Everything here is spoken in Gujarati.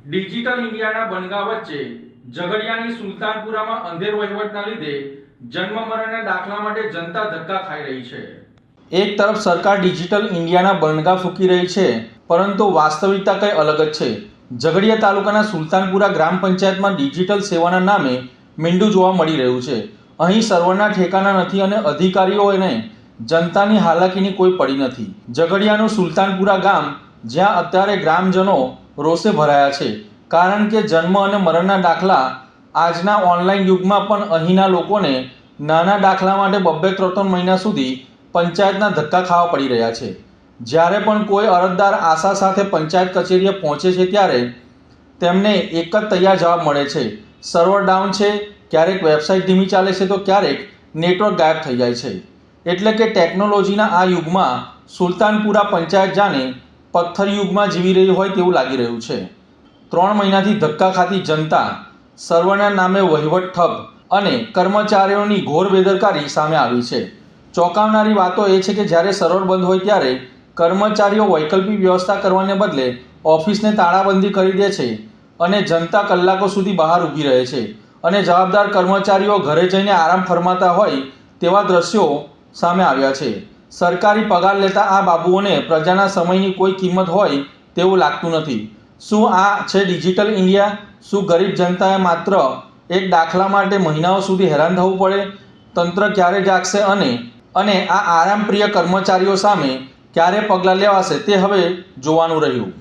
ડિજિટલ ઇન્ડિયાના બનગા વચ્ચે ઝઘડિયાની સુલતાનપુરામાં અંધેર વહીવટના લીધે જન્મ મરણના દાખલા માટે જનતા ધક્કા ખાઈ રહી છે। એક તરફ સરકાર ડિજિટલ ઇન્ડિયાના બનગા ફૂંકી રહી છે, પરંતુ વાસ્તવિકતા કંઈ અલગ જ છે। ઝઘડિયા તાલુકાના સુલતાનપુરા ગ્રામ પંચાયતમાં ડિજિટલ સેવાના નામે મીંડું જોવા મળી રહ્યું છે। અહીં સર્વરના ઠેકાણા નથી અને અધિકારીઓને જનતાની હાલાકીની કોઈ પડી નથી। ઝઘડિયાનું સુલતાનપુરા ગામ, જ્યાં અત્યારે ગ્રામજનો રોષે ભરાયા છે, કારણ કે જન્મ અને મરણના દાખલા આજના ઓનલાઈન યુગમાં પણ અહીંના લોકોને નાના દાખલા માટે 2-3 મહિના સુધી પંચાયતના ધક્કા ખાવા પડી રહ્યા છે। જ્યારે પણ કોઈ અરજદાર આશા સાથે પંચાયત કચેરીએ પહોંચે છે, ત્યારે તેમને એક જ તૈયાર જવાબ મળે છે: સર્વર ડાઉન છે, ક્યારેક વેબસાઇટ ધીમી ચાલે છે, તો ક્યારેક નેટવર્ક ગાયબ થઈ જાય છે। એટલે કે ટેકનોલોજીના આ યુગમાં સુલતાનપુરા પંચાયત જાણે પથ્થર યુગમાં જીવી રહી હોય તેવું લાગી રહ્યું છે। 3 મહિનાથી ધક્કા ખાતી જનતા, સર્વરના નામે વહીવટ ઠપ અને કર્મચારીઓની ઘોર બેદરકારી સામે આવી છે। ચોંકાવનારી વાતો એ છે કે જ્યારે સર્વર બંધ હોય ત્યારે કર્મચારીઓ વૈકલ્પિક વ્યવસ્થા કરવાને બદલે ઓફિસને તાળાબંધી કરી દે છે અને જનતા કલાકો સુધી બહાર ઊભી રહે છે અને જવાબદાર કર્મચારીઓ ઘરે જઈને આરામ ફરમાતા હોય તેવા દ્રશ્યો સામે આવ્યા છે। સરકારી પગાર લેતા આ બાબુઓને પ્રજાના સમયની કોઈ કિંમત હોય તેવું લાગતું નથી। શું આ છે ડિજિટલ ઇન્ડિયા? શું ગરીબ જનતાએ માત્ર એક દાખલા માટે મહિનાઓ સુધી હેરાન થવું પડે? તંત્ર ક્યારે જાગશે અને આ આરામપ્રિય કર્મચારીઓ સામે ક્યારે પગલાં લેવાશે તે હવે જોવાનું રહ્યું।